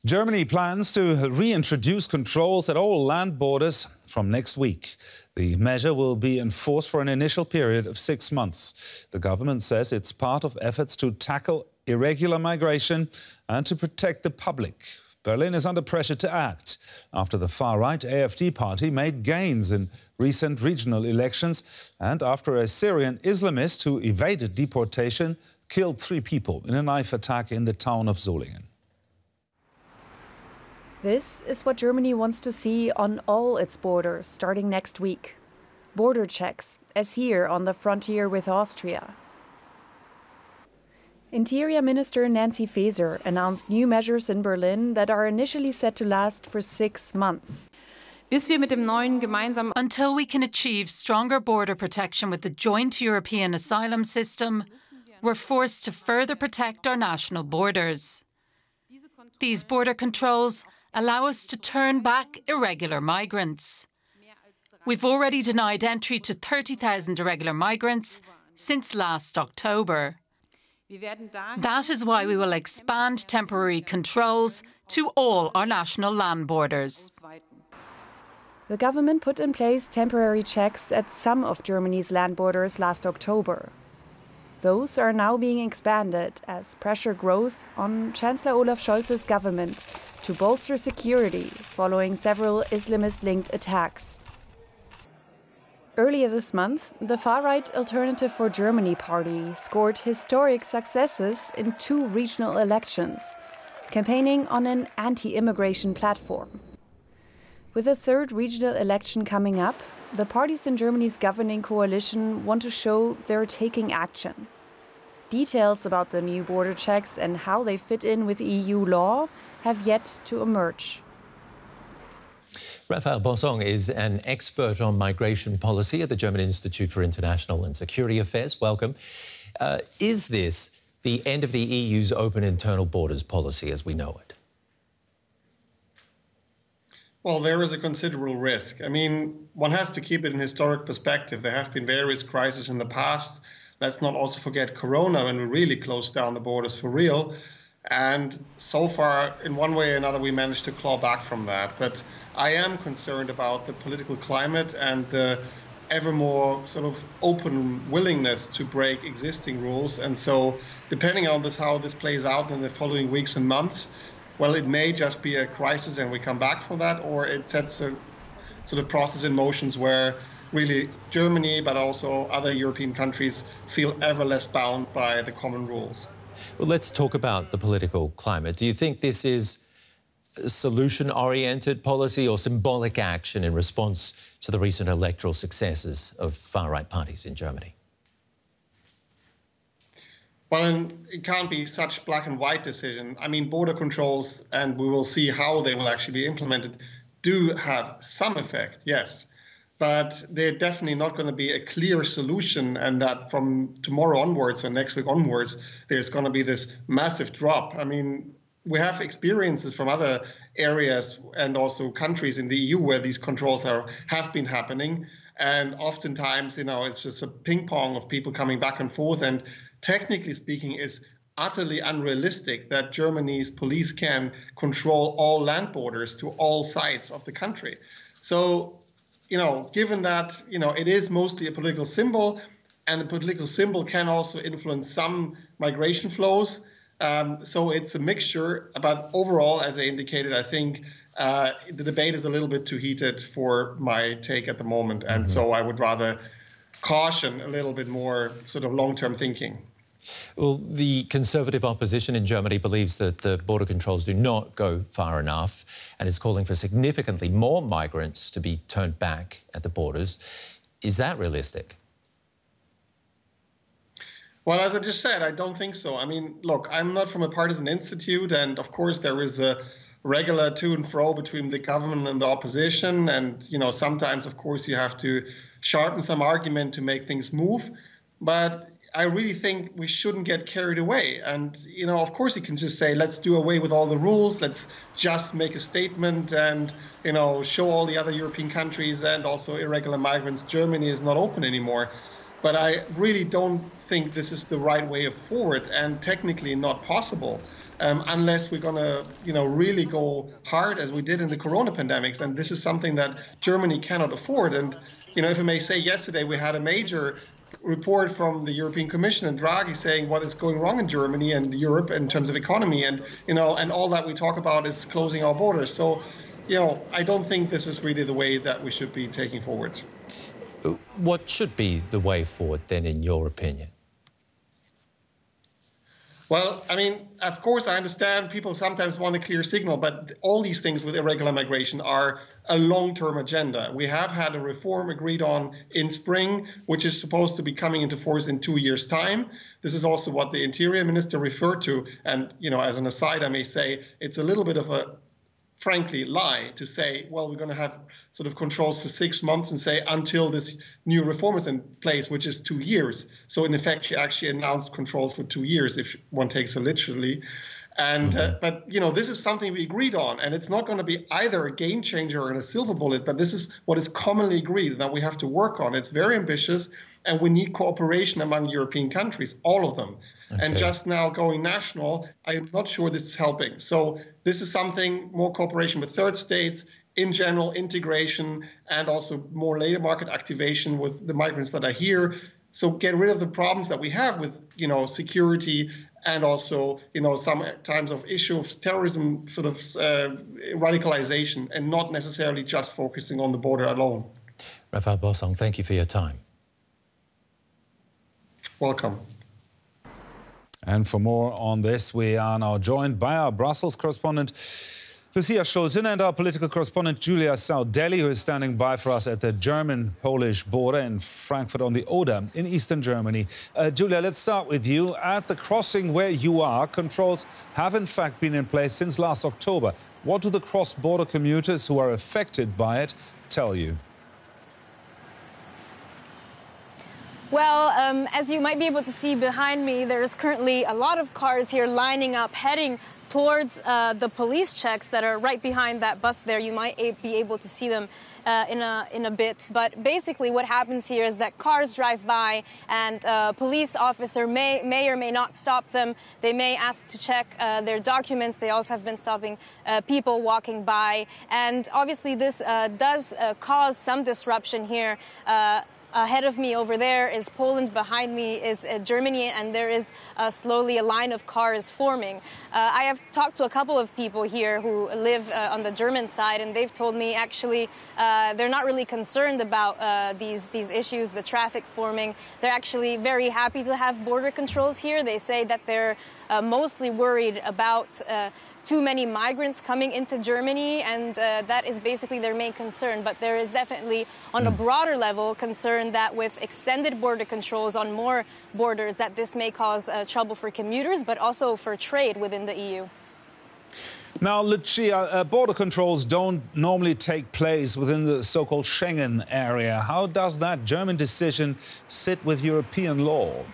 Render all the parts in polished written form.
Germany plans to reintroduce controls at all land borders from next week. The measure will be enforced for an initial period of 6 months. The government says it's part of efforts to tackle irregular migration and to protect the public. Berlin is under pressure to act after the far-right AfD party made gains in recent regional elections and after a Syrian Islamist who evaded deportation killed 3 people in a knife attack in the town of Solingen. This is what Germany wants to see on all its borders starting next week. Border checks, as here on the frontier with Austria. Interior Minister Nancy Faeser announced new measures in Berlin that are initially set to last for 6 months. Until we can achieve stronger border protection with the joint European asylum system, we're forced to further protect our national borders. These border controls allow us to turn back irregular migrants. We've already denied entry to 30,000 irregular migrants since last October. That is why we will expand temporary controls to all our national land borders. The government put in place temporary checks at some of Germany's land borders last October. Those are now being expanded as pressure grows on Chancellor Olaf Scholz's government to bolster security following several Islamist-linked attacks. Earlier this month, the far-right Alternative for Germany party scored historic successes in 2 regional elections, campaigning on an anti-immigration platform. With a 3rd regional election coming up, the parties in Germany's governing coalition want to show they're taking action. Details about the new border checks and how they fit in with EU law have yet to emerge. Raphael Bossong is an expert on migration policy at the German Institute for International and Security Affairs. Welcome. Is this the end of the EU's open internal borders policy as we know it? Well, there is a considerable risk. I mean, one has to keep it in historic perspective. There have been various crises in the past. Let's not also forget Corona, when we really closed down the borders for real. And so far, in one way or another, we managed to claw back from that. But I am concerned about the political climate and the ever more sort of open willingness to break existing rules. And so, depending on how this plays out in the following weeks and months, well, it may just be a crisis and we come back from that, or it sets a sort of process in motions where really Germany, but also other European countries, feel ever less bound by the common rules. Well, let's talk about the political climate. Do you think this is a solution-oriented policy or symbolic action in response to the recent electoral successes of far-right parties in Germany? Well, it can't be such black and white decision. I mean, border controls, and we will see how they will actually be implemented, do have some effect, yes. But they're definitely not going to be a clear solution, and that from tomorrow onwards or next week onwards, there's going to be this massive drop. I mean, we have experiences from other areas and also countries in the EU where these controls have been happening. And oftentimes, it's just a ping pong of people coming back and forth. And technically speaking, it's utterly unrealistic that Germany's police can control all land borders to all sides of the country. So, given that, it is mostly a political symbol, and the political symbol can also influence some migration flows. So it's a mixture. But overall, as I indicated, I think the debate is a little bit too heated for my take at the moment. And so I would rather caution a little bit more sort of long-term thinking. Well, the Conservative opposition in Germany believes that the border controls do not go far enough and is calling for significantly more migrants to be turned back at the borders. Is that realistic? Well, as I just said, I don't think so. I mean, look, I'm not from a partisan institute, and of course there is a regular to and fro between the government and the opposition. And, sometimes, of course, you have to sharpen some argument to make things move. But I really think we shouldn't get carried away. And, of course, you can just say, let's do away with all the rules. Let's just make a statement and, show all the other European countries and also irregular migrants Germany is not open anymore. But I really don't think this is the right way forward and technically not possible. unless we're going to, really go hard as we did in the corona pandemics. And this is something that Germany cannot afford. And, if I may say, yesterday we had a major report from the European Commission and Draghi saying what is going wrong in Germany and Europe in terms of economy. And, and all that we talk about is closing our borders. So, I don't think this is really the way that we should be taking forward. What should be the way forward then, in your opinion? Well, I mean, of course, I understand people sometimes want a clear signal, but all these things with irregular migration are a long-term agenda. We have had a reform agreed on in spring, which is supposed to be coming into force in 2 years' time. This is also what the Interior Minister referred to. And, as an aside, I may say, it's a little bit of a, frankly, lie to say, well, we're going to have sort of controls for 6 months and say until this new reform is in place, which is 2 years. So in effect, she actually announced controls for 2 years, if one takes it literally. And but this is something we agreed on, and it's not going to be either a game changer or a silver bullet, but this is what is commonly agreed that we have to work on. It's very ambitious, and we need cooperation among European countries, all of them. Okay. And just now going national, I'm not sure this is helping. So this is something, more cooperation with third states, in general integration, and also more labor market activation with the migrants that are here. So get rid of the problems that we have with, security, and also, sometimes of issue of terrorism, sort of radicalization, and not necessarily just focusing on the border alone. Raphael Bossong, thank you for your time. Welcome. And for more on this, we are now joined by our Brussels correspondent, Lucia Schulten, and our political correspondent, Julia Saudelli, who is standing by for us at the German-Polish border in Frankfurt on the Oder in eastern Germany. Julia, let's start with you. At the crossing where you are, controls have in fact been in place since last October. What do the cross-border commuters who are affected by it tell you? Well, as you might be able to see behind me, there's currently a lot of cars here lining up, heading towards the police checks that are right behind that bus there. You might be able to see them in a bit. But basically what happens here is that cars drive by, and a police officer may or may not stop them. They may ask to check their documents. They also have been stopping people walking by. And obviously this does cause some disruption here. Ahead of me over there is Poland, behind me is Germany, and there is slowly a line of cars forming. I have talked to a couple of people here who live on the German side, and they've told me actually they're not really concerned about these issues, the traffic forming. They're actually very happy to have border controls here. They say that they're mostly worried about too many migrants coming into Germany, and that is basically their main concern. But there is definitely, on a broader level, concern that with extended border controls on more borders, that this may cause trouble for commuters, but also for trade within the EU. Now, Lucia, border controls don't normally take place within the so-called Schengen area. How does that German decision sit with European law?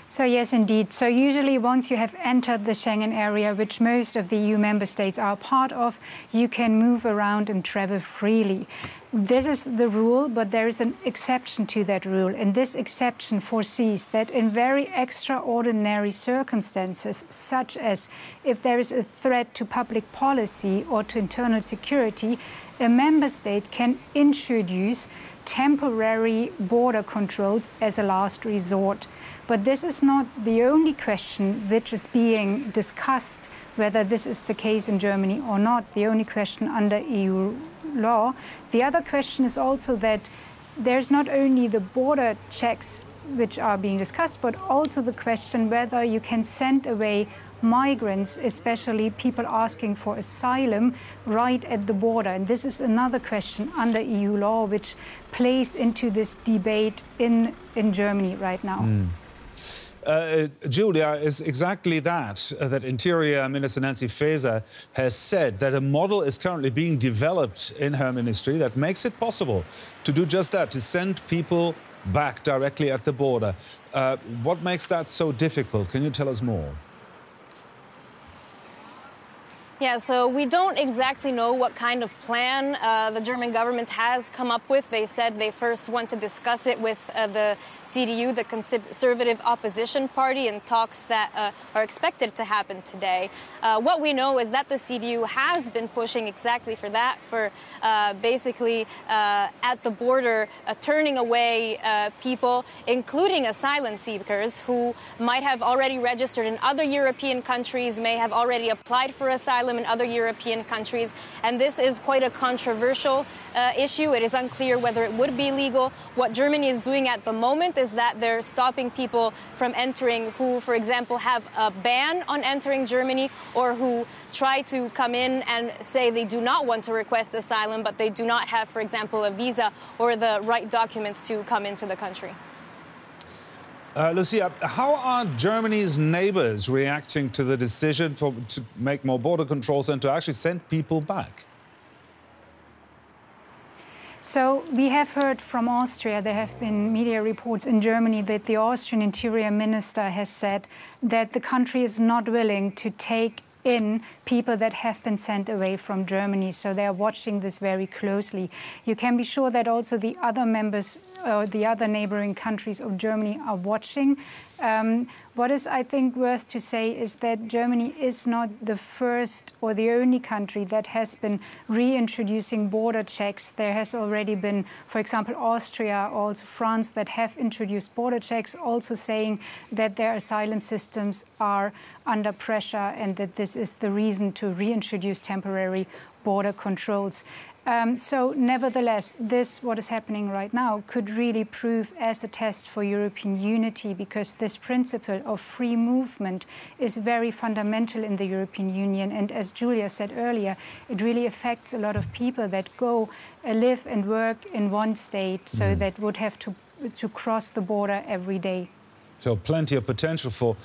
So yes, indeed. So usually once you have entered the Schengen area, which most of the EU member states are part of, you can move around and travel freely. This is the rule, but there is an exception to that rule. And this exception foresees that in very extraordinary circumstances, such as if there is a threat to public policy or to internal security, a member state can introduce temporary border controls as a last resort. But this is not the only question which is being discussed, whether this is the case in Germany or not, the only question under EU law. The other question is also that there's not only the border checks which are being discussed, but also the question whether you can send away migrants, especially people asking for asylum, right at the border. And this is another question under EU law which plays into this debate in Germany right now. Julia, is exactly that Interior Minister Nancy Faeser has said that a model is currently being developed in her ministry that makes it possible to do just that, to send people back directly at the border. What makes that so difficult? Can you tell us more? Yeah, so we don't exactly know what kind of plan the German government has come up with. They said they first want to discuss it with the CDU, the Conservative Opposition Party, in talks that are expected to happen today. What we know is that the CDU has been pushing exactly for that, for basically at the border turning away people, including asylum seekers who might have already registered in other European countries, may have already applied for asylum in other European countries, and this is quite a controversial issue. It is unclear whether it would be legal. What Germany is doing at the moment is that they're stopping people from entering who, for example, have a ban on entering Germany, or who try to come in and say they do not want to request asylum, but they do not have, for example, a visa or the right documents to come into the country. Lucia, how are Germany's neighbours reacting to the decision to make more border controls and to actually send people back? So we have heard from Austria, there have been media reports in Germany that the Austrian Interior Minister has said that the country is not willing to take in people that have been sent away from Germany. So they are watching this very closely. You can be sure that also the other members, the other neighboring countries of Germany are watching. What is, I think, worth to say is that Germany is not the first or the only country that has been reintroducing border checks. There has already been, for example, Austria, also France, that have introduced border checks, also saying that their asylum systems are under pressure and that this is the reason to reintroduce temporary border controls. So nevertheless, what is happening right now could really prove as a test for European unity, because this principle of free movement is very fundamental in the European Union. And as Julia said earlier, it really affects a lot of people that go live and work in one state, so that would have to cross the border every day. So plenty of potential for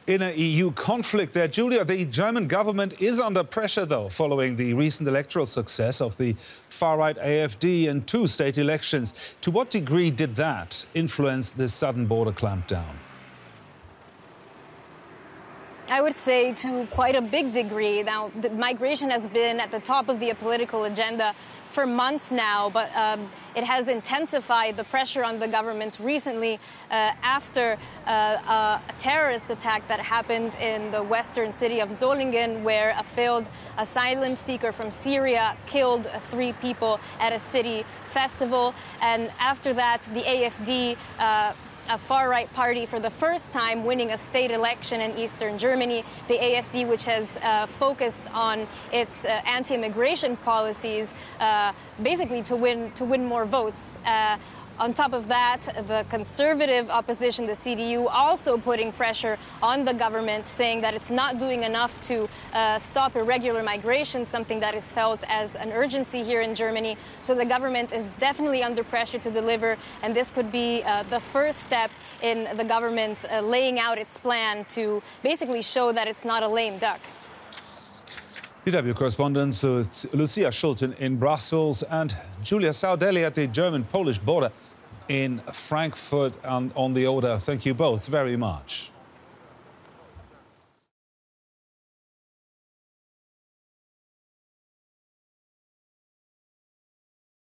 inner EU conflict there. Julia, the German government is under pressure, though, following the recent electoral success of the far-right AfD in 2 state elections. To what degree did that influence this sudden border clampdown? I would say to quite a big degree. Now, migration has been at the top of the political agenda for months now, but it has intensified the pressure on the government recently after a terrorist attack that happened in the western city of Solingen, where a failed asylum seeker from Syria killed 3 people at a city festival. And after that, the AfD, a far-right party, for the first time winning a state election in eastern Germany. The AfD, which has focused on its anti-immigration policies, basically to win more votes. On top of that, the conservative opposition, the CDU, also putting pressure on the government, saying that it's not doing enough to stop irregular migration, something that is felt as an urgency here in Germany. So the government is definitely under pressure to deliver, and this could be the first step in the government laying out its plan to basically show that it's not a lame duck. DW correspondents Lucia Schulten in Brussels and Julia Saudelli at the German-Polish border in Frankfurt on the Oder. Thank you both very much.